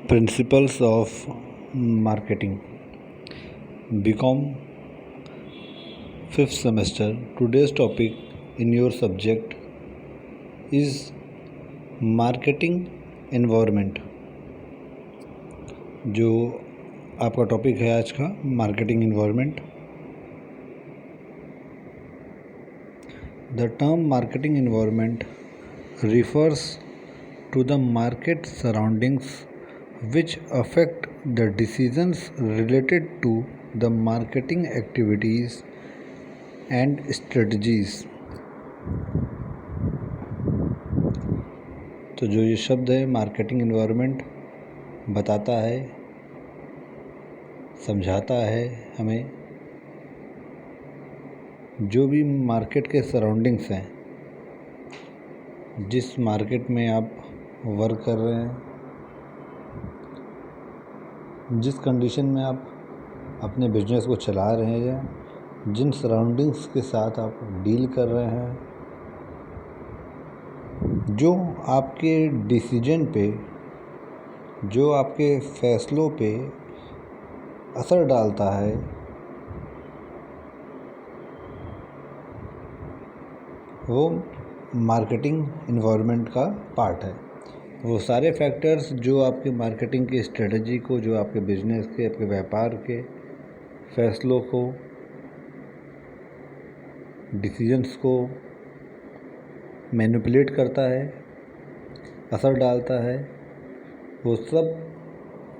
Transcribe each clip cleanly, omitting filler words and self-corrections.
Principles of Marketing. BCom 5th semester. Today's topic in your subject is marketing environment. जो आपका topic है आज का marketing environment. The term marketing environment refers to the market surroundings which affect the decisions related to the marketing activities and strategies. तो जो ये शब्द है मार्केटिंग एनवायरनमेंट बताता है, समझाता है हमें जो भी मार्केट के सराउंडिंग्स हैं, जिस मार्केट में आप वर्क कर रहे हैं, जिस कंडीशन में आप अपने बिजनेस को चला रहे हैं, जिन सराउंडिंग्स के साथ आप डील कर रहे हैं, जो आपके डिसीजन पे, जो आपके फैसलों पे असर डालता है, वो मार्केटिंग एनवायरनमेंट का पार्ट है. वो सारे फैक्टर्स जो आपके मार्केटिंग की स्ट्रेटजी को, जो आपके बिजनेस के, आपके व्यापार के फैसलों को, डिसीजंस को मैनिपुलेट करता है, असर डालता है, वो सब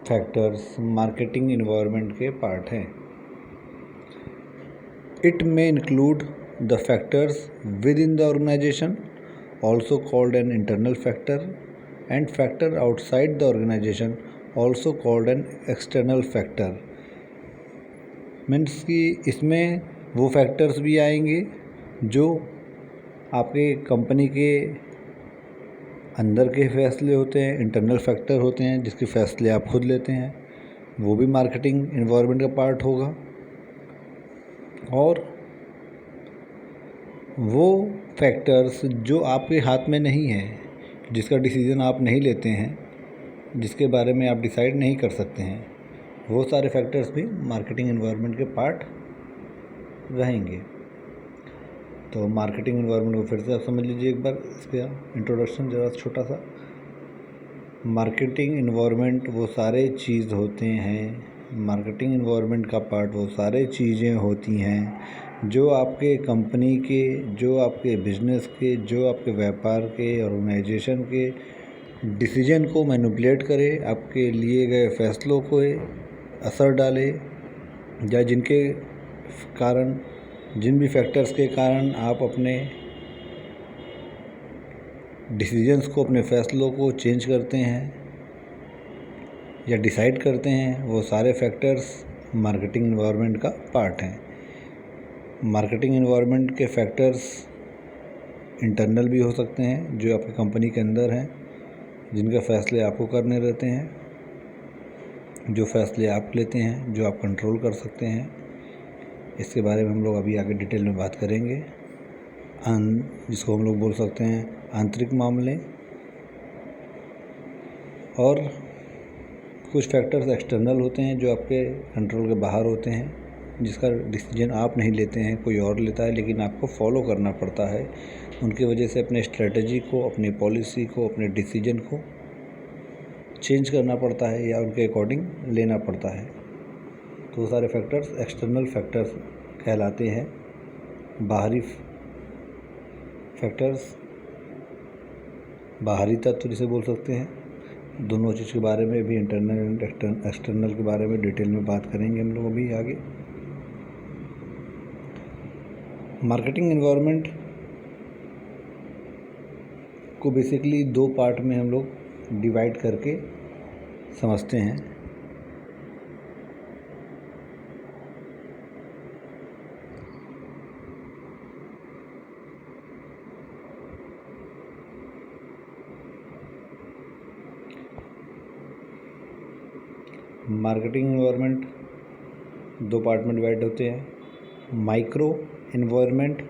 फैक्टर्स मार्केटिंग एनवायरनमेंट के पार्ट हैं. It may include the factors within the organization, also called an internal factor, and factor outside the organization, also called an external factor. Means कि इसमें वो फैक्टर्स भी आएंगे जो आपके कंपनी के अंदर के फैसले होते हैं, इंटरनल फैक्टर होते हैं जिसके फैसले आप खुद लेते हैं, वो भी मार्केटिंग एनवायरनमेंट का पार्ट होगा. और वो फैक्टर्स जो आपके हाथ में नहीं है, जिसका डिसीज़न आप नहीं लेते हैं, जिसके बारे में आप डिसाइड नहीं कर सकते हैं, वो सारे फैक्टर्स भी मार्केटिंग एनवायरनमेंट के पार्ट रहेंगे. तो मार्केटिंग एनवायरनमेंट को फिर से आप समझ लीजिए एक बार, इसका इंट्रोडक्शन ज़रा छोटा सा. मार्केटिंग एनवायरनमेंट वो सारे चीज़ होते हैं, मार्केटिंग एनवायरनमेंट का पार्ट वो सारे चीज़ें होती हैं जो आपके कंपनी के, जो आपके बिजनेस के, जो आपके व्यापार के, ऑर्गेनाइजेशन के डिसीजन को मैनिपुलेट करे, आपके लिए गए फैसलों को असर डाले, या जिनके कारण, जिन भी फैक्टर्स के कारण आप अपने डिसीजंस को, अपने फैसलों को चेंज करते हैं या डिसाइड करते हैं, वो सारे फैक्टर्स मार्केटिंग एनवायरनमेंट का पार्ट हैं. मार्केटिंग एनवायरनमेंट के फैक्टर्स इंटरनल भी हो सकते हैं, जो आपकी कंपनी के अंदर हैं, जिनके फैसले आपको करने रहते हैं, जो फैसले आप लेते हैं, जो आप कंट्रोल कर सकते हैं. इसके बारे में हम लोग अभी आगे डिटेल में बात करेंगे. जिसको हम लोग बोल सकते हैं आंतरिक मामले, और कुछ फैक्टर्स एक्सटर्नल होते हैं जो आपके कंट्रोल के बाहर होते हैं, जिसका डिसीजन आप नहीं लेते हैं, कोई और लेता है, लेकिन आपको फॉलो करना पड़ता है. उनकी वजह से अपने स्ट्रेटजी को, अपनी पॉलिसी को, अपने डिसीजन को चेंज करना पड़ता है या उनके अकॉर्डिंग लेना पड़ता है. तो वो सारे फैक्टर्स एक्सटर्नल फैक्टर्स कहलाते हैं. बाहरी फैक्टर्स, बाहरी तत्व जिसे बोल सकते हैं. दोनों चीज़ के बारे में भी, इंटरनल एंड एक्सटर्नल के बारे में डिटेल में बात करेंगे हम लोग अभी आगे. मार्केटिंग एनवायरनमेंट को बेसिकली दो पार्ट में हम लोग डिवाइड करके समझते हैं. मार्केटिंग एनवायरनमेंट दो पार्ट में डिवाइड होते हैं. माइक्रो एनवायरनमेंट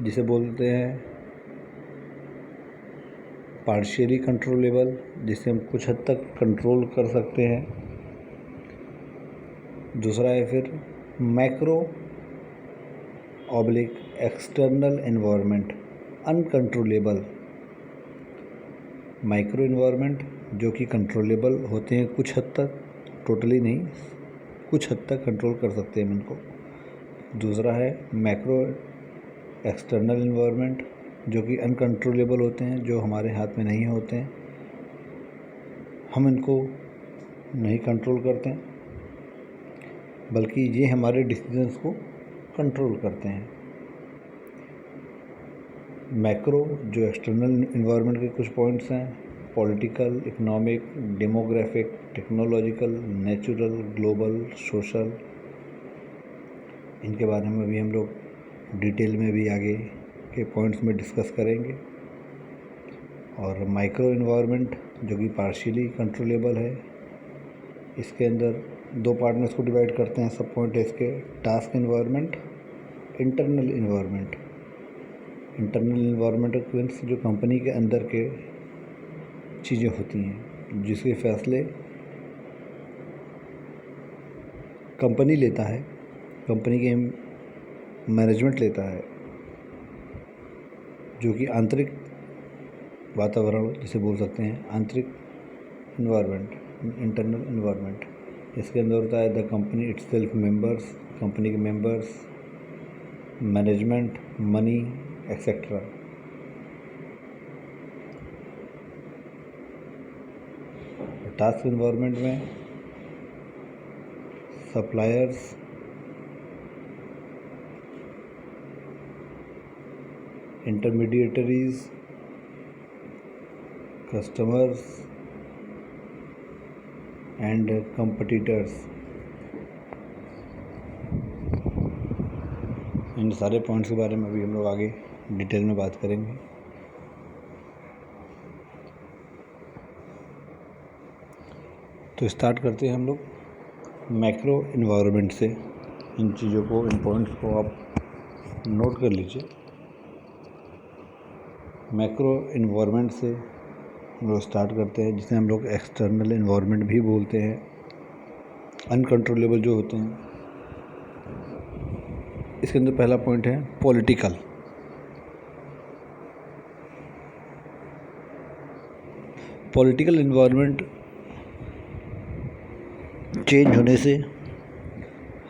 जिसे बोलते हैं पार्शियली कंट्रोलेबल, जिसे हम कुछ हद तक कंट्रोल कर सकते हैं। दूसरा है फिर macro oblique external environment uncontrollable. Micro environment जो कि कंट्रोलेबल होते हैं कुछ हद तक, टोटली नहीं, कुछ हद तक कंट्रोल कर सकते हैं हम इनको। दूसरा है मैक्रो एक्सटर्नल एनवायरनमेंट जो कि अनकंट्रोलेबल होते हैं, जो हमारे हाथ में नहीं होते हैं, हम इनको नहीं कंट्रोल करते हैं, बल्कि ये हमारे डिसीजंस को कंट्रोल करते हैं। मैक्रो जो एक्सटर्नल एनवायरनमेंट के कुछ पॉइंट्स हैं, political, economic, demographic, technological, natural, global, social, इनके बारे में भी हम लोग डिटेल में भी आगे के पॉइंट्स में डिस्कस करेंगे। और माइक्रो एनवायरनमेंट जो कि पार्शियली कंट्रोलेबल है, इसके अंदर दो पार्ट में इसको डिवाइड करते हैं। सब पॉइंट है इसके task environment, internal environment. Internal environment means जो कंपनी के अंदर के चीज़ें होती हैं, जिसके फैसले कंपनी लेता है, कंपनी के मैनेजमेंट लेता है, जो कि आंतरिक वातावरण जिसे बोल सकते हैं, आंतरिक एनवायरनमेंट, इंटरनल एनवायरनमेंट। इसके अंदर होता है the company itself, members, company के members, management, money etcetera. Task environment में suppliers, intermediaries, customers and competitors, इन सारे पॉइंट्स के बारे में भी हम लोग आगे डिटेल में बात करेंगे। तो स्टार्ट करते हैं हम लोग मैक्रो एनवायरनमेंट से। इन चीज़ों को, इन पॉइंट्स को आप नोट कर लीजिए। मैक्रो एनवायरनमेंट से हम लोग स्टार्ट करते हैं, जिसे हम लोग एक्सटर्नल एनवायरनमेंट भी बोलते हैं, अनकंट्रोलेबल जो होते हैं। इसके अंदर पहला पॉइंट है पॉलिटिकल। पॉलिटिकल एनवायरनमेंट चेंज होने से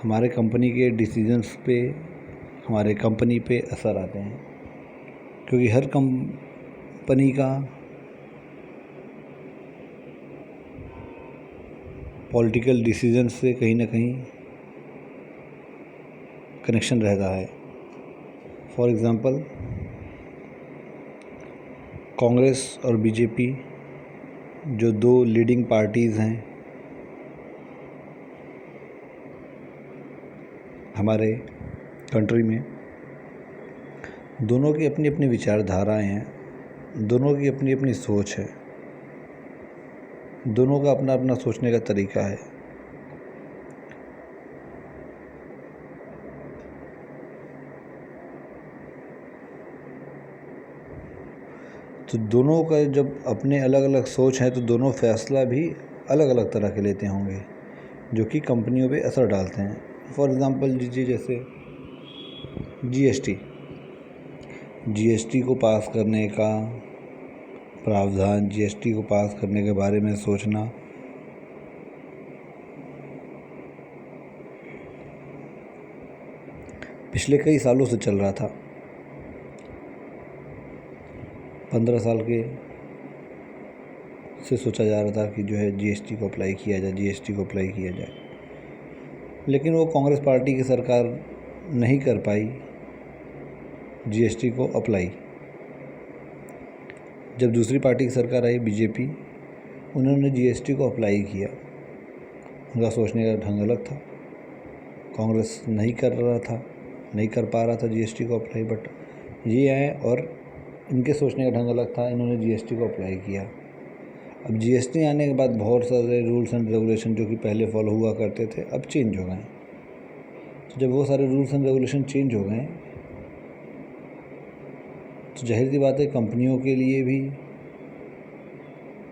हमारे कंपनी के डिसीजंस पे, हमारे कंपनी पे असर आते हैं, क्योंकि हर कंपनी का पॉलिटिकल डिसीजन से कहीं ना कहीं कनेक्शन रहता है। फॉर एग्ज़ाम्पल, कांग्रेस और बीजेपी जो दो लीडिंग पार्टीज़ हैं हमारे कंट्री में, दोनों की अपनी अपनी विचारधाराएं हैं, दोनों की अपनी अपनी सोच है, दोनों का अपना अपना सोचने का तरीका है। तो दोनों का जब अपने अलग अलग सोच है, तो दोनों फैसला भी अलग अलग तरह के लेते होंगे, जो कि कंपनियों पे असर डालते हैं। फॉर एग्ज़ाम्पल लीजिए, जैसे जीएसटी को पास करने का प्रावधान, जीएसटी को पास करने के बारे में सोचना, पिछले कई सालों से चल रहा था। 15 साल के से सोचा जा रहा था कि जो है जीएसटी को अप्लाई किया जाए, जीएसटी को अप्लाई किया जाए, लेकिन वो कांग्रेस पार्टी की सरकार नहीं कर पाई जीएसटी को अप्लाई। जब दूसरी पार्टी की सरकार आई, बीजेपी, उन्होंने जीएसटी को अप्लाई किया। उनका सोचने का ढंग अलग था। कांग्रेस नहीं कर पा रहा था जीएसटी को अप्लाई, बट ये आए और इनके सोचने का ढंग अलग था, इन्होंने जीएसटी को अप्लाई किया। अब जीएसटी आने के बाद बहुत सारे रूल्स एंड रेगुलेशन जो कि पहले फॉलो हुआ करते थे, अब चेंज हो गए। तो जब वो सारे रूल्स एंड रेगुलेशन चेंज हो गए, तो जाहिर सी बात है कंपनियों के लिए भी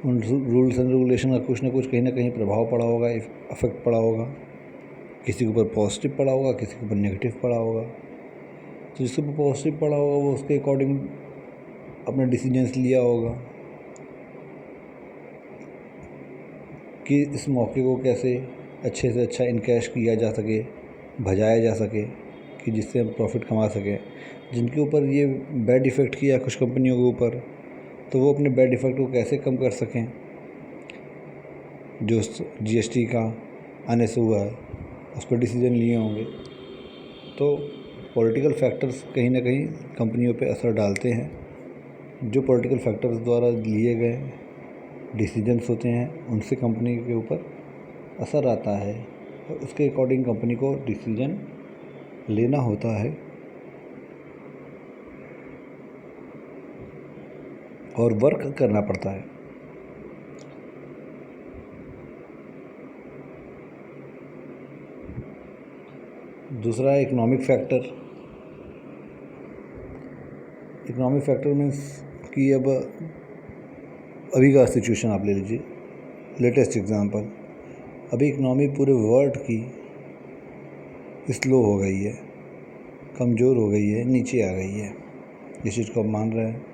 उन रूल्स एंड रेगुलेशन का कुछ ना कुछ कहीं ना कहीं प्रभाव पड़ा होगा, इफेक्ट पड़ा होगा। किसी के ऊपर पॉजिटिव पड़ा होगा, किसी के ऊपर नेगेटिव पड़ा होगा। तो जिसके ऊपर पॉजिटिव पड़ा होगा वो उसके अकॉर्डिंग अपना डिसीजंस लिया होगा कि इस मौके को कैसे अच्छे से अच्छा इनकैश किया जा सके, भजाया जा सके, कि जिससे हम प्रॉफिट कमा सकें। जिनके ऊपर ये बैड इफ़ेक्ट किया कुछ कंपनियों के ऊपर, तो वो अपने बैड इफ़ेक्ट को कैसे कम कर सकें। जो GST का आने से हुआ है उस पर डिसीजन लिए होंगे। तो पॉलिटिकल फैक्टर्स कहीं ना कहीं कंपनियों पे असर डालते हैं। जो पॉलिटिकल फैक्टर्स द्वारा लिए गए डिसीजंस होते हैं उनसे कंपनी के ऊपर असर आता है और उसके अकॉर्डिंग कंपनी को डिसीजन लेना होता है और वर्क करना पड़ता है। दूसरा है economic factor. Economic factor means कि अब अभी का सिचुएशन आप ले लीजिए, लेटेस्ट एग्जांपल। अभी इकोनॉमी पूरे वर्ल्ड की स्लो हो गई है, कमज़ोर हो गई है, नीचे आ गई है। इस चीज़ को आप मान रहे हैं।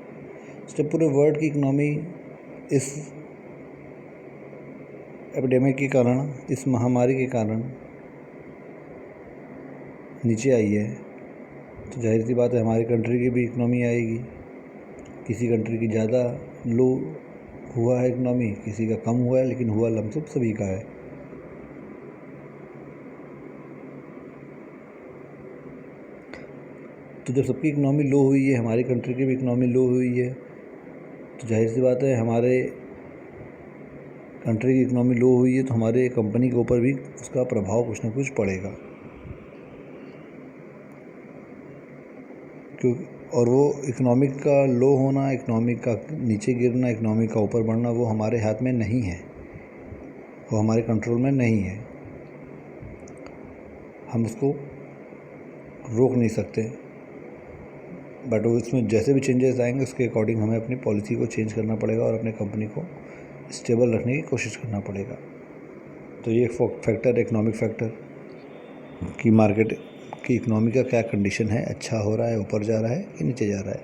जब पूरे वर्ल्ड की इकोनॉमी इस एपिडेमिक के कारण, इस महामारी के कारण नीचे आई है, तो जाहिर सी बात है हमारी कंट्री की भी इकोनॉमी आएगी। किसी कंट्री की ज़्यादा लो हुआ है इकोनॉमी, किसी का कम हुआ है, लेकिन हुआ लमसम सभी का है। तो जब सबकी इकोनॉमी लो हुई है, हमारी कंट्री की भी इकोनॉमी लो हुई है, तो जाहिर सी बात है हमारे कंट्री की इकोनॉमी लो हुई है तो हमारे कंपनी के ऊपर भी उसका प्रभाव कुछ ना कुछ पड़ेगा। क्योंकि और वो इकोनॉमिक का लो होना, इकोनॉमिक का नीचे गिरना, इकोनॉमिक का ऊपर बढ़ना, वो हमारे हाथ में नहीं है, वो हमारे कंट्रोल में नहीं है। हम उसको रोक नहीं सकते, बट वो इसमें जैसे भी चेंजेस आएंगे उसके अकॉर्डिंग हमें अपनी पॉलिसी को चेंज करना पड़ेगा और अपने कंपनी को स्टेबल रखने की कोशिश करना पड़ेगा। तो ये फैक्टर, इकोनॉमिक फैक्टर कि मार्केट की इकोनॉमी का क्या कंडीशन है, अच्छा हो रहा है, ऊपर जा रहा है कि नीचे जा रहा है।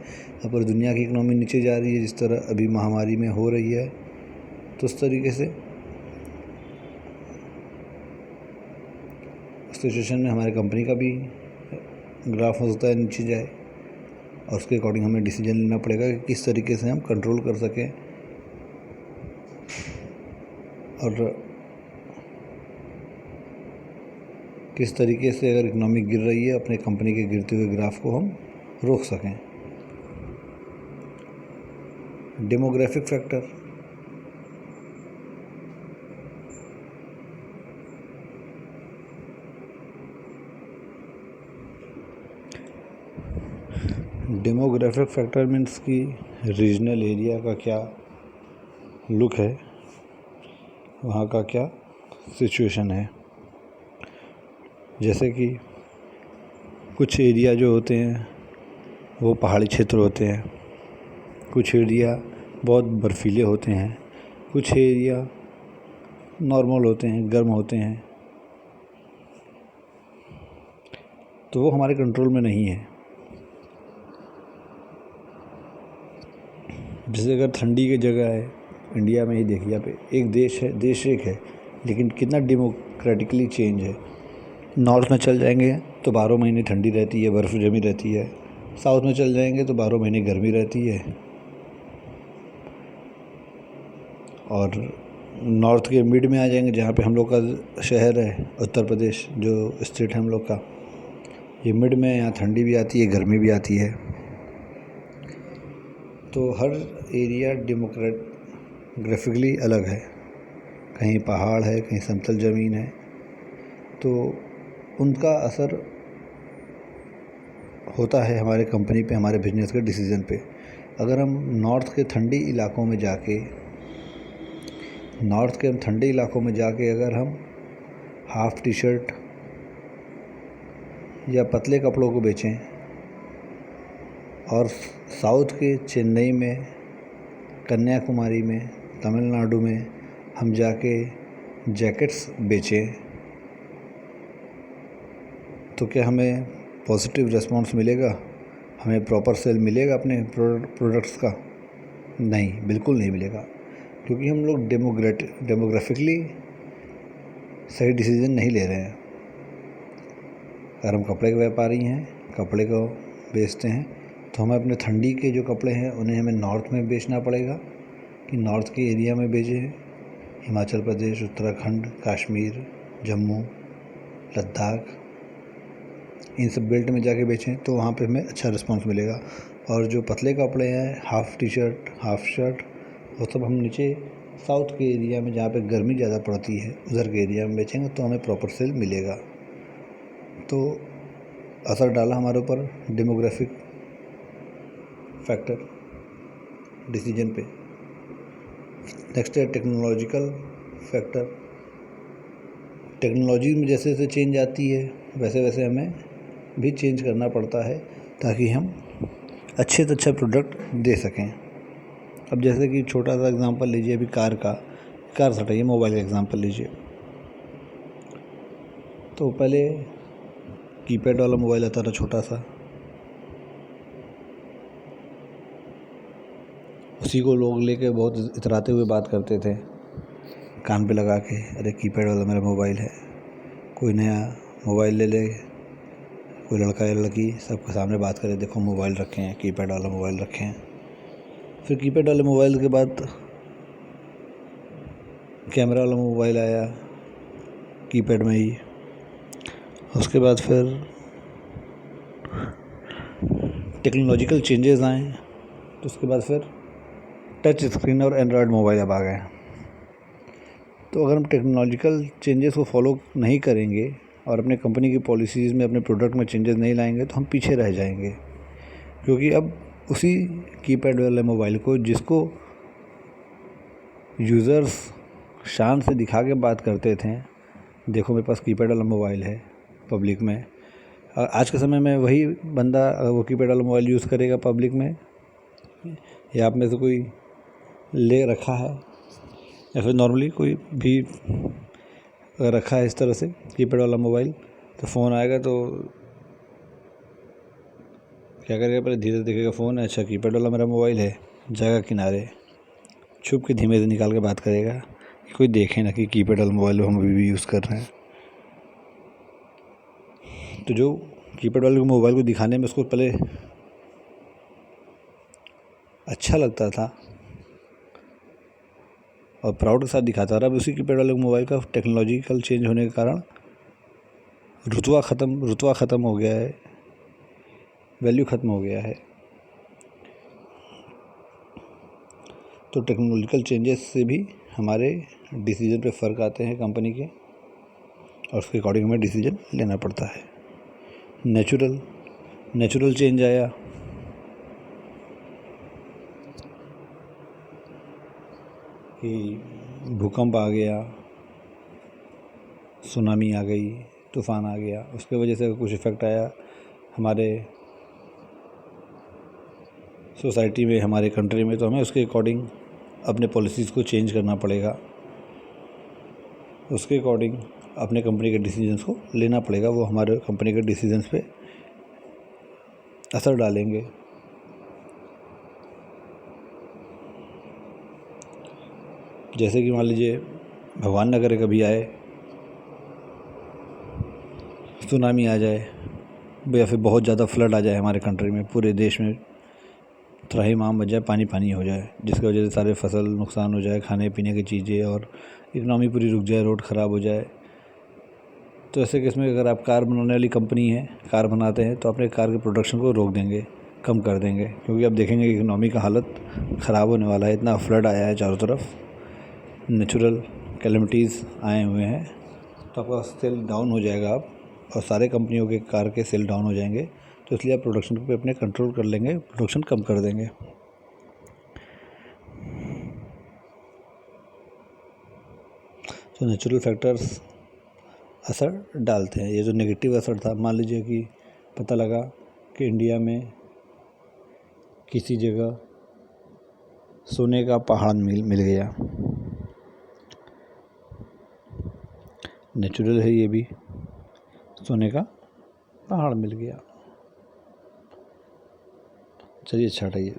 अगर दुनिया की इकोनॉमी नीचे जा रही है जिस तरह अभी महामारी में हो रही है, तो उस तरीके से उस सिचुएशन में हमारी कंपनी का भी ग्राफ हो सकता है नीचे जाए और उसके अकॉर्डिंग हमें डिसीजन लेना पड़ेगा कि किस तरीके से हम कंट्रोल कर सकें और किस तरीके से अगर इकोनॉमी गिर रही है अपने कंपनी के गिरते हुए ग्राफ को हम रोक सकें। Demographic factor, demographic factor means कि रीजनल एरिया का क्या लुक है, वहाँ का क्या सिचुएशन है। जैसे कि कुछ एरिया जो होते हैं वो पहाड़ी क्षेत्र होते हैं, कुछ एरिया बहुत बर्फीले होते हैं, कुछ एरिया नॉर्मल होते हैं, गर्म होते हैं। तो वो हमारे कंट्रोल में नहीं है। जैसे अगर ठंडी की जगह है, इंडिया में ही देखिए, यहाँ पे एक देश है, देश एक है, लेकिन कितना डेमोक्रेटिकली चेंज है। नॉर्थ में चल जाएंगे तो 12 महीने ठंडी रहती है, बर्फ़ जमी रहती है। साउथ में चल जाएंगे तो 12 महीने गर्मी रहती है। और नॉर्थ के मिड में आ जाएंगे जहाँ पे हम लोग का शहर है, उत्तर प्रदेश जो स्टेट है हम लोग का, ये मिड में, यहाँ ठंडी भी आती है, गर्मी भी आती है। तो हर एरिया डेमोग्राफिकली अलग है, कहीं पहाड़ है, कहीं समतल ज़मीन है, तो उनका असर होता है हमारे कंपनी पे, हमारे बिजनेस के डिसीज़न पे। अगर हम नॉर्थ के ठंडी इलाकों में जाके अगर हम हाफ़ टी शर्ट या पतले कपड़ों को बेचें और साउथ के चेन्नई में, कन्याकुमारी में, तमिलनाडु में हम जाके जैकेट्स बेचें तो क्या हमें पॉजिटिव रिस्पॉन्स मिलेगा, हमें प्रॉपर सेल मिलेगा अपने प्रोडक्ट्स का? नहीं, बिल्कुल नहीं मिलेगा, क्योंकि हम लोग डेमोग्राफिकली सही डिसीजन नहीं ले रहे हैं। अगर हम कपड़े के व्यापारी हैं, कपड़े को बेचते हैं, तो हमें अपने ठंडी के जो कपड़े हैं उन्हें हमें नॉर्थ में बेचना पड़ेगा कि नॉर्थ के एरिया में बेचें, हिमाचल प्रदेश, उत्तराखंड, कश्मीर, जम्मू, लद्दाख, इन सब बेल्ट में जाके बेचें तो वहाँ पे हमें अच्छा रिस्पांस मिलेगा। और जो पतले कपड़े हैं, half T shirt, half shirt, वो सब हम नीचे साउथ के एरिया में जहाँ पे गर्मी ज़्यादा पड़ती है उधर के एरिया में बेचेंगे तो हमें प्रॉपर सेल मिलेगा। तो असर डाला हमारे ऊपर डेमोग्राफिक फैक्टर डिसीजन पे। नेक्स्ट है टेक्नोलॉजिकल फैक्टर। टेक्नोलॉजी में जैसे जैसे चेंज आती है वैसे वैसे हमें भी चेंज करना पड़ता है ताकि हम अच्छे से अच्छा प्रोडक्ट दे सकें। अब जैसे कि छोटा सा एग्जांपल लीजिए, अभी कार से हटाइए, मोबाइल का एग्जांपल लीजिए। तो पहले कीपैड वाला मोबाइल आता था छोटा सा, उसी को लोग लेके बहुत इतराते हुए बात करते थे कान पे लगा के, अरे कीपैड वाला मेरा मोबाइल है। कोई नया मोबाइल ले ले, कोई लड़का या लड़की सबके सामने बात करे, देखो मोबाइल रखे हैं, कीपैड वाला मोबाइल रखे हैं। फिर कीपैड वाले मोबाइल के बाद कैमरा वाला मोबाइल आया कीपैड में ही। उसके बाद फिर टेक्नोलॉजिकल चेंजेस आए, तो उसके बाद फिर टच स्क्रीन और एंड्रॉयड मोबाइल अब आ गए। तो अगर हम टेक्नोलॉजिकल चेंजेस को फॉलो नहीं करेंगे और अपने कंपनी की पॉलिसीज़ में, अपने प्रोडक्ट में चेंजेस नहीं लाएंगे तो हम पीछे रह जाएंगे। क्योंकि अब उसी कीपैड वाले मोबाइल को जिसको यूज़र्स शान से दिखा के बात करते थे, देखो मेरे पास कीपैड वाला मोबाइल है पब्लिक में, आज के समय में वही बंदा वो कीपैड वाला मोबाइल यूज़ करेगा पब्लिक में, या आप में से कोई ले रखा है या फिर नॉर्मली कोई भी रखा है इस तरह से कीपैड वाला मोबाइल, तो फ़ोन आएगा तो क्या करेगा, पहले धीरे देखेगा फ़ोन है, अच्छा कीपैड वाला मेरा मोबाइल है, जाएगा किनारे, छुप के धीमे से निकाल के बात करेगा कि कोई देखे ना कि कीपैड वाला मोबाइल हम अभी भी यूज़ कर रहे हैं। तो जो कीपैड वाले मोबाइल को दिखाने में उसको पहले अच्छा लगता था और प्राउड के साथ दिखाता रहा, अब उसी कीपैड वाले मोबाइल का टेक्नोलॉजिकल चेंज होने के कारण रुतबा ख़त्म हो गया है, वैल्यू ख़त्म हो गया है। तो टेक्नोलॉजिकल चेंजेस से भी हमारे डिसीजन पे फ़र्क आते हैं कंपनी के, और उसके अकॉर्डिंग हमें डिसीजन लेना पड़ता है। नेचुरल चेंज आया, कि भूकंप आ गया, सुनामी आ गई, तूफ़ान आ गया, उसके वजह से कुछ इफ़ेक्ट आया हमारे सोसाइटी में, हमारे कंट्री में, तो हमें उसके अकॉर्डिंग अपने पॉलिसीज़ को चेंज करना पड़ेगा, उसके अकॉर्डिंग अपने कंपनी के डिसीजंस को लेना पड़ेगा। वो हमारे कंपनी के डिसीजंस पे असर डालेंगे। जैसे कि मान लीजिए भगवान न करे कभी आए सुनामी आ जाए या फिर बहुत ज़्यादा फ्लड आ जाए हमारे कंट्री में, पूरे देश में त्राहिमाम मच जाए, पानी हो जाए, जिसकी वजह से सारे फसल नुकसान हो जाए, खाने पीने की चीज़ें, और इकनॉमी पूरी रुक जाए, रोड ख़राब हो जाए। तो ऐसे केस में अगर आप कार बनाने वाली कंपनी है, कार बनाते हैं, तो अपने कार के प्रोडक्शन को रोक देंगे, कम कर देंगे, क्योंकि अब देखेंगे कि इकनॉमी का हालत ख़राब होने वाला है, इतना फ्लड आया है चारों तरफ, नेचुरल कैलेमिटीज़ आए हुए हैं, तो आपका सेल डाउन हो जाएगा अब, और सारे कंपनियों के कार के सेल डाउन हो जाएंगे। तो इसलिए आप प्रोडक्शन पे अपने कंट्रोल कर लेंगे, प्रोडक्शन कम कर देंगे। तो नेचुरल फैक्टर्स असर डालते हैं। ये जो नेगेटिव असर था, मान लीजिए कि पता लगा कि इंडिया में किसी जगह सोने का पहाड़ मिल गया, नेचुरल है ये भी, सोने का पहाड़ मिल गया। चलिए अच्छा हटाइए,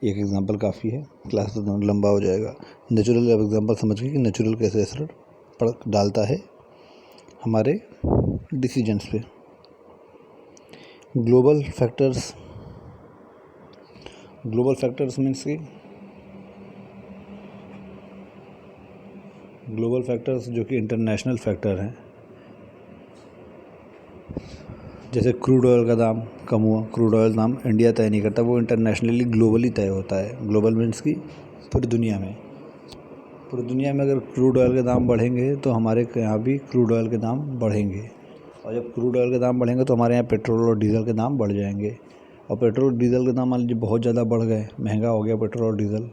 एक एग्जांपल काफ़ी है, क्लास तो लंबा हो जाएगा। नेचुरल अब एग्जांपल समझ गए कि नेचुरल कैसे असर डालता है हमारे डिसीजंस पे। ग्लोबल फैक्टर्स मीन्स कि ग्लोबल फैक्टर्स जो कि इंटरनेशनल फैक्टर हैं, जैसे क्रूड ऑयल का दाम कम हुआ। क्रूड ऑयल दाम इंडिया तय नहीं करता, वो इंटरनेशनली ग्लोबली तय होता है। ग्लोबल मीन्स की पूरी दुनिया में अगर क्रूड ऑयल के दाम बढ़ेंगे तो हमारे यहाँ भी क्रूड ऑयल के दाम बढ़ेंगे, और जब क्रूड ऑयल के दाम बढ़ेंगे तो हमारे यहाँ पेट्रोल और डीजल के दाम बढ़ जाएंगे। और पेट्रोल डीजल के दाम मान लीजिए बहुत ज़्यादा बढ़ गए, महंगा हो गया पेट्रोल और डीजल,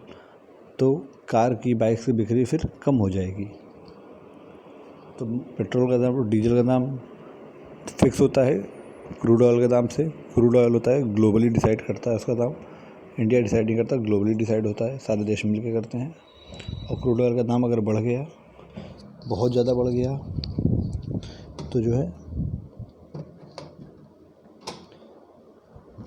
तो कार की बाइक की बिक्री फिर कम हो जाएगी। तो पेट्रोल का दाम और डीजल का दाम फिक्स होता है क्रूड ऑयल के दाम से। क्रूड ऑयल होता है ग्लोबली डिसाइड करता है उसका दाम, इंडिया डिसाइड नहीं करता, ग्लोबली डिसाइड होता है, सारे देश मिलकर करते हैं। और क्रूड ऑयल का दाम अगर बढ़ गया, बहुत ज़्यादा बढ़ गया, तो जो है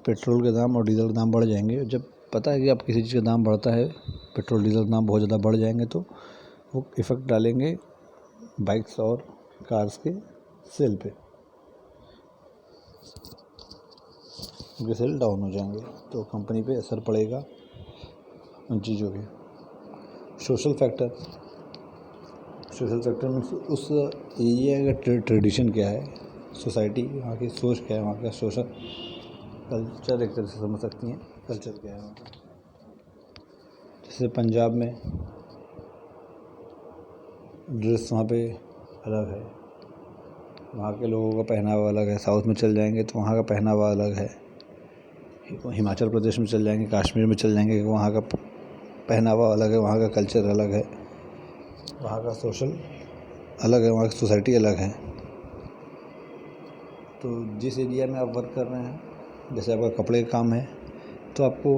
पेट्रोल के दाम और डीजल के दाम बढ़ जाएंगे। जब पता है कि आप किसी चीज़ का दाम बढ़ता है, पेट्रोल डीजल के दाम बहुत ज़्यादा बढ़ जाएंगे, तो वो इफ़ेक्ट डालेंगे बाइक्स और कार्स के सेल पे, उनके सेल डाउन हो जाएंगे, तो कंपनी पे असर पड़ेगा उन चीज़ों के। सोशल फैक्टर मीन्स उस एरिया का ट्रेडिशन क्या है, सोसाइटी वहाँ की सोच क्या है, वहाँ का सोशल कल्चर एक तरह से समझ सकती हैं, कल्चर क्या है वहाँ का। जैसे पंजाब में ड्रेस वहाँ पे अलग है, वहाँ के लोगों का पहनावा अलग है। साउथ में चल जाएंगे तो वहाँ का पहनावा अलग है। हिमाचल प्रदेश में चल जाएंगे, कश्मीर में चल जाएंगे, वहाँ का पहनावा अलग है, वहाँ का कल्चर अलग है, वहाँ का सोशल अलग है, वहाँ की सोसाइटी अलग है। तो जिस एरिया में आप वर्क कर रहे हैं, जैसे आपका कपड़े का काम है, तो आपको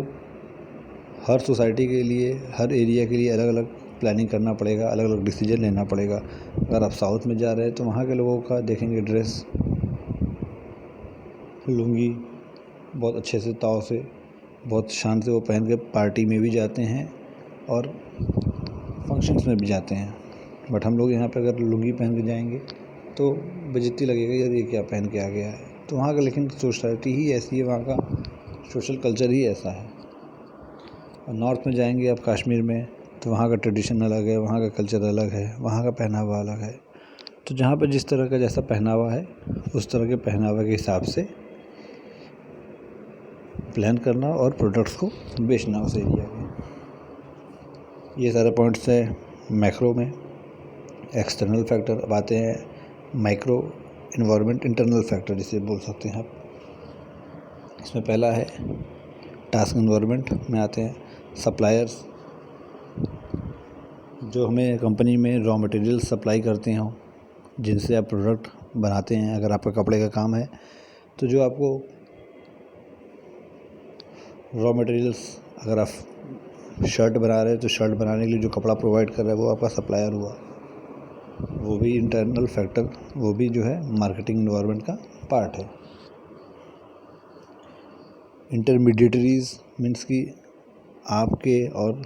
हर सोसाइटी के लिए, हर एरिया के लिए अलग अलग प्लानिंग करना पड़ेगा, अलग अलग डिसीजन लेना पड़ेगा। अगर आप साउथ में जा रहे हैं तो वहाँ के लोगों का देखेंगे ड्रेस, लुंगी बहुत अच्छे से, ताव से, बहुत शान से वो पहन के पार्टी में भी जाते हैं और फंक्शंस में भी जाते हैं। बट हम लोग यहाँ पे अगर लुंगी पहन के जाएंगे तो बेइज्जती लगेगा, यार ये क्या पहन के आ गया है। तो वहाँ का लेकिन सोसाइटी ही ऐसी है, वहाँ का सोशल कल्चर ही ऐसा है। और नॉर्थ में जाएंगे आप, कश्मीर में, तो वहाँ का ट्रेडिशन अलग है, वहाँ का कल्चर अलग है, वहाँ का पहनावा अलग है। तो जहाँ पर जिस तरह का जैसा पहनावा है, उस तरह के पहनावा के हिसाब से प्लान करना और प्रोडक्ट्स को बेचना उस एरिया के। ये सारे पॉइंट्स हैं मैक्रो में, एक्सटर्नल फैक्टर। अब आते हैं माइक्रो इन्वायरमेंट, इंटरनल फैक्टर जिसे बोल सकते हैं आप। इसमें पहला है टास्क इन्वायरमेंट में आते हैं सप्लायर्स, जो हमें कंपनी में रॉ मटेरियल सप्लाई करते हों, जिनसे आप प्रोडक्ट बनाते हैं। अगर आपका कपड़े का काम है तो जो आपको रॉ मटेरियल्स, अगर आप शर्ट बना रहे हैं तो शर्ट बनाने के लिए जो कपड़ा प्रोवाइड कर रहा है वो आपका सप्लायर हुआ, वो भी इंटरनल फैक्टर, वो भी जो है मार्केटिंग इन्वायरमेंट का पार्ट है। इंटरमीडिएटरीज मीन्स कि आपके और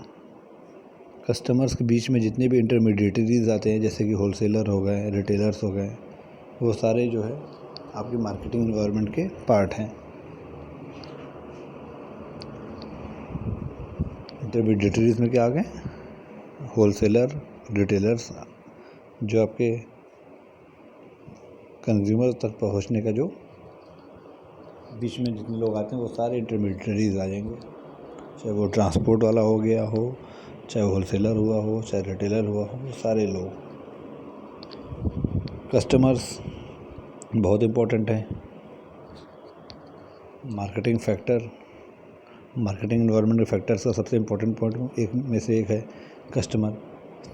कस्टमर्स के बीच में जितने भी इंटरमीडिएटरीज आते हैं, जैसे कि होलसेलर हो गए, रिटेलर्स हो गए, वो सारे जो है आपकी मार्केटिंग इन्वायरमेंट के पार्ट हैं। इंटरमीडिएटरीज में क्या आ गए, होलसेलर, रिटेलर्स, जो आपके कंज्यूमर तक पहुंचने का जो बीच में जितने लोग आते हैं वो सारे इंटरमीडिएटरीज आ जाएंगे। चाहे वो ट्रांसपोर्ट वाला हो गया हो, चाहे होलसेलर हुआ हो, चाहे रिटेलर हुआ हो, वो सारे लोग। कस्टमर्स बहुत इम्पोर्टेंट है। मार्केटिंग इन्वायरमेंट के फैक्टर्स का सबसे इम्पोर्टेंट पॉइंट एक में से एक है कस्टमर,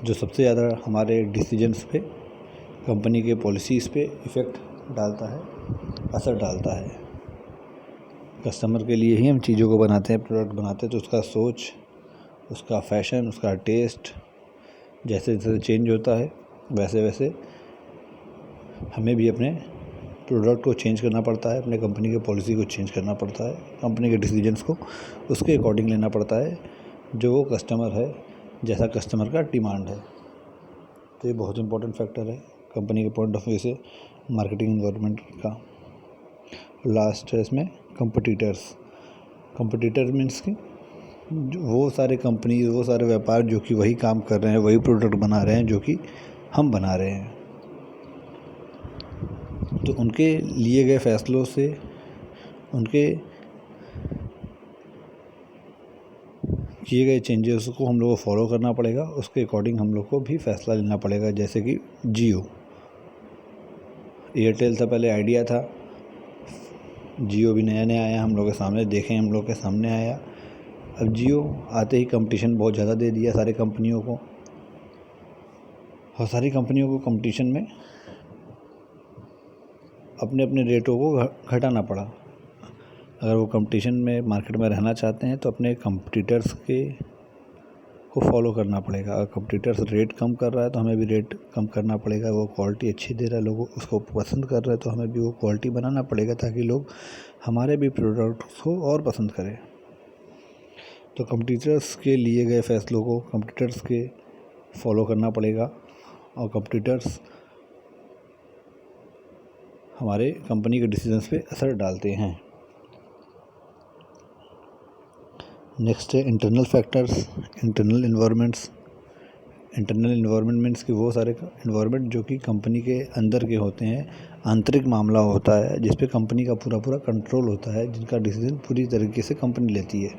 जो सबसे ज़्यादा हमारे डिसीजंस पे, कंपनी के पॉलिसीज़ पे इफ़ेक्ट डालता है, असर डालता है। कस्टमर के लिए ही हम चीज़ों को बनाते हैं, प्रोडक्ट बनाते हैं, तो उसका सोच, उसका फैशन, उसका टेस्ट जैसे जैसे चेंज होता है, वैसे वैसे हमें भी अपने प्रोडक्ट को चेंज करना पड़ता है, अपने कंपनी के पॉलिसी को चेंज करना पड़ता है, कंपनी के डिसीजंस को उसके अकॉर्डिंग लेना पड़ता है जो वो कस्टमर है, जैसा कस्टमर का डिमांड है। तो ये बहुत इंपॉर्टेंट फैक्टर है कंपनी के पॉइंट ऑफ व्यू से मार्केटिंग एनवायरनमेंट का। लास्ट है इसमें कंपटीटर मीन्स कि वो सारे कंपनी, वो सारे व्यापार जो कि वही काम कर रहे हैं, वही प्रोडक्ट बना रहे हैं जो कि हम बना रहे हैं। तो उनके लिए गए फैसलों से, उनके किए गए चेंजेस को हम लोग को फॉलो करना पड़ेगा, उसके अकॉर्डिंग हम लोग को भी फैसला लेना पड़ेगा। जैसे कि जियो, एयरटेल था पहले, आइडिया था, जियो भी नया नया आया, हम लोग के सामने देखें, हम लोग के सामने आया। अब जियो आते ही कंपटीशन बहुत ज़्यादा दे दिया सारी कंपनियों को, और सारी कंपनियों को कंपटीशन में अपने अपने रेटों को घटाना पड़ा। अगर वो कंपटीशन में मार्केट में रहना चाहते हैं तो अपने कंपटीटर्स को फॉलो करना पड़ेगा। अगर कंपटीटर्स रेट कम कर रहा है तो हमें भी रेट कम करना पड़ेगा। वो क्वालिटी अच्छी दे रहा है, लोग उसको पसंद कर रहे हैं, तो हमें भी वो क्वालिटी बनाना पड़ेगा ताकि लोग हमारे भी प्रोडक्ट्स को और पसंद करें। तो कंपटीटर्स के लिए गए फैसलों को कंपटीटर्स के फॉलो करना पड़ेगा, और कंपटीटर्स हमारे कंपनी के डिसीजंस पे असर डालते हैं। नेक्स्ट है internal factors, internal environments. Internal environment means कि वो सारे इन्वायरमेंट जो कि कंपनी के अंदर के होते हैं, आंतरिक मामला होता है जिस पे कंपनी का पूरा कंट्रोल होता है, जिनका डिसीजन पूरी तरीके से कंपनी लेती है।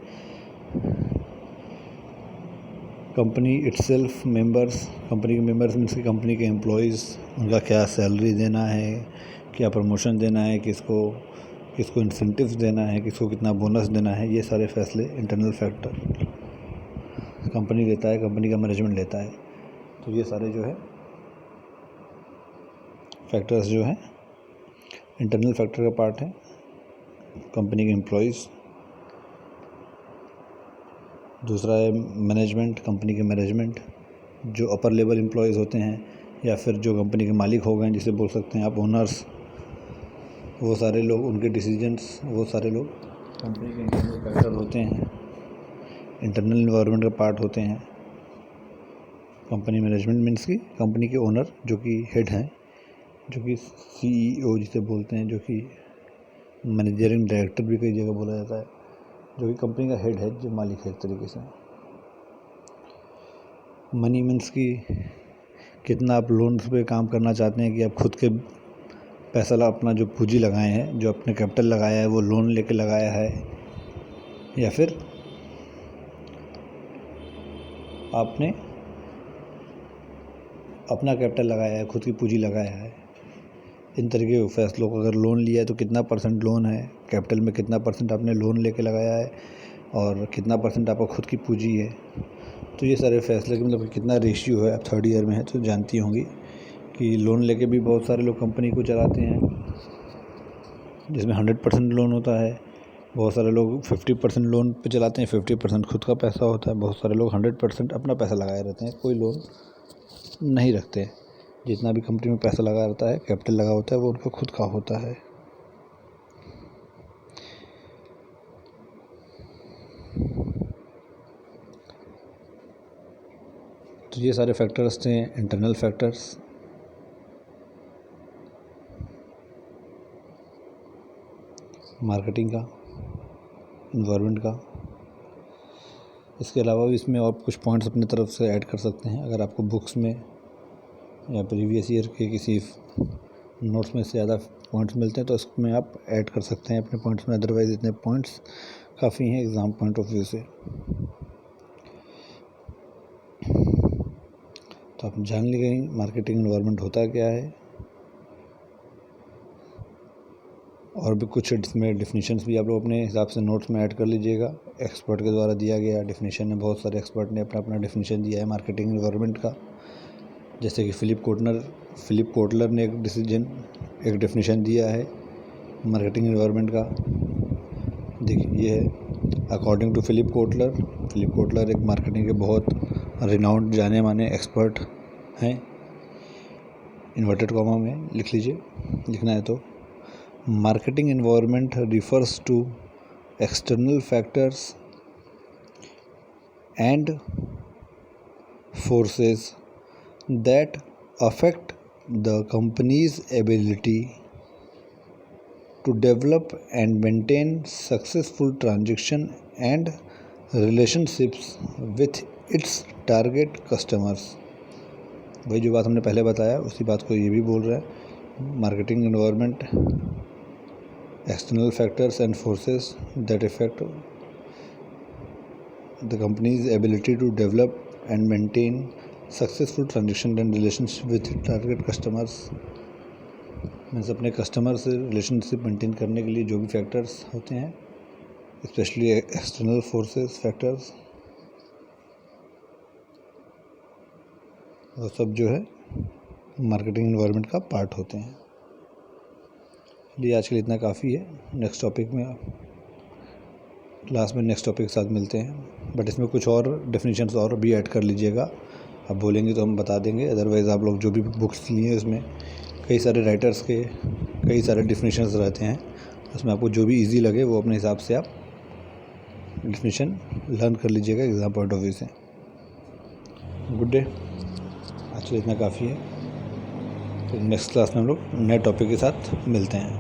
कंपनी इटसेल्फ, मेंबर्स, कंपनी के मेंबर्स मीन्स कि कंपनी के एम्प्लॉयज़, उनका क्या सैलरी देना है, क्या प्रमोशन देना है, किसको इंसेंटिव्स देना है, किसको कितना बोनस देना है, ये सारे फैसले इंटरनल फैक्टर कंपनी लेता है, कंपनी का मैनेजमेंट लेता है। तो ये सारे जो है फैक्टर्स जो हैं इंटरनल फैक्टर का पार्ट है। कंपनी के एम्प्लॉयज़, दूसरा है मैनेजमेंट, कंपनी के मैनेजमेंट, जो अपर लेवल एम्प्लॉयज़ होते हैं या फिर जो कंपनी के मालिक हो गए, जिसे बोल सकते हैं आप ओनर्स, वो सारे लोग, उनके डिसीजंस, वो सारे लोग कंपनी के इंटरनल फैक्टर होते हैं, इंटरनल इन्वायरमेंट का पार्ट होते हैं। कंपनी मैनेजमेंट मीन्स की कंपनी के ओनर जो कि हेड हैं, जो कि CEO जिसे बोलते हैं, जो कि मैनेजरिंग डायरेक्टर भी कई जगह बोला जाता है, जो कि कंपनी का हेड है, जो मालिक है एक तरीके से। मनी मीन्स की कितना आप लोन्स पे काम करना चाहते हैं, कि आप खुद के पैसा अपना जो पूंजी लगाए हैं, जो अपने कैपिटल लगाया है, वो लोन लेके लगाया है, या फिर आपने अपना कैपिटल लगाया है, खुद की पूंजी लगाया है। इन तरीके के फैसलों को, अगर लोन लिया है तो कितना परसेंट लोन है, कैपिटल में कितना परसेंट आपने लोन लेके लगाया है, और कितना परसेंट आपका खुद की पूंजी है। तो ये सारे फैसले के मतलब कितना रेशियो है। आप 3rd ईयर में है तो जानती होंगी कि लोन लेके भी बहुत सारे लोग कंपनी को चलाते हैं, जिसमें 100% लोन होता है। बहुत सारे लोग 50% लोन पे चलाते हैं, 50% खुद का पैसा होता है। बहुत सारे लोग 100% अपना पैसा लगाए रहते हैं, कोई लोन नहीं रखते। जितना भी कंपनी में पैसा लगा रहता है, कैपिटल लगा होता है, वो उनका खुद का होता है। तो ये सारे फैक्टर्स थे इंटरनल फैक्टर्स। मार्केटिंग का, इन्वायरमेंट का। इसके अलावा भी इसमें और कुछ पॉइंट्स अपनी तरफ से ऐड कर सकते हैं। अगर आपको बुक्स में या प्रीवियस ईयर के किसी नोट्स में से ज़्यादा पॉइंट्स मिलते हैं तो इसमें आप ऐड कर सकते हैं अपने पॉइंट्स में। अदरवाइज़ इतने पॉइंट्स काफ़ी हैं एग्ज़ाम पॉइंट ऑफ व्यू से। तो आप जान ली गई मार्केटिंग इन्वायरमेंट होता क्या है, और भी कुछ इसमें डिफिनीशंस भी आप लोग अपने हिसाब से नोट्स में ऐड कर लीजिएगा। एक्सपर्ट के द्वारा दिया गया डिफिनीशन है, बहुत सारे एक्सपर्ट ने अपना अपना डिफिनीशन दिया है मार्केटिंग इन्वायरमेंट का। जैसे कि फिलिप कोटलर ने एक डिफिनीशन दिया है मार्केटिंग इन्वायरमेंट का। देखिए ये है अकॉर्डिंग टू फिलिप कोटलर एक मार्केटिंग के बहुत रिनाउंड जाने माने एक्सपर्ट हैं। इन्वर्टेड कॉमा में लिख लीजिए, लिखना है तो। Marketing environment refers to external factors and forces that affect the company's ability to develop and maintain successful transaction and relationships with its target customers। वही जो बात हमने पहले बताया उसी बात को ये भी बोल रहा है। Marketing environment, external factors and forces that affect the company's ability to develop and maintain successful transaction and relationship with target customers। Means अपने कस्टमर से रिलेशनशिप मेंटेन करने के लिए जो भी फैक्टर्स होते हैं, स्पेशली एक्सटर्नल फोर्सेस फैक्टर्स, वो सब जो है मार्केटिंग एनवायरनमेंट का पार्ट होते हैं। चलिए आज के लिए इतना काफ़ी है। नेक्स्ट टॉपिक में क्लास में नेक्स्ट टॉपिक के साथ मिलते हैं, बट इसमें कुछ और डेफिनेशंस और भी ऐड कर लीजिएगा। आप बोलेंगे तो हम बता देंगे, अदरवाइज़ आप लोग जो भी बुक्स लिए उसमें कई सारे राइटर्स के कई सारे डेफिनेशंस रहते हैं, उसमें आपको जो भी इजी लगे वो अपने हिसाब से आप डेफिनेशन लर्न कर लीजिएगा एग्ज़ाम पॉइंट ऑफ व्यू से। गुड डे, आज के लिए इतना काफ़ी है। तो नेक्स्ट क्लास में हम लोग नए टॉपिक के साथ मिलते हैं।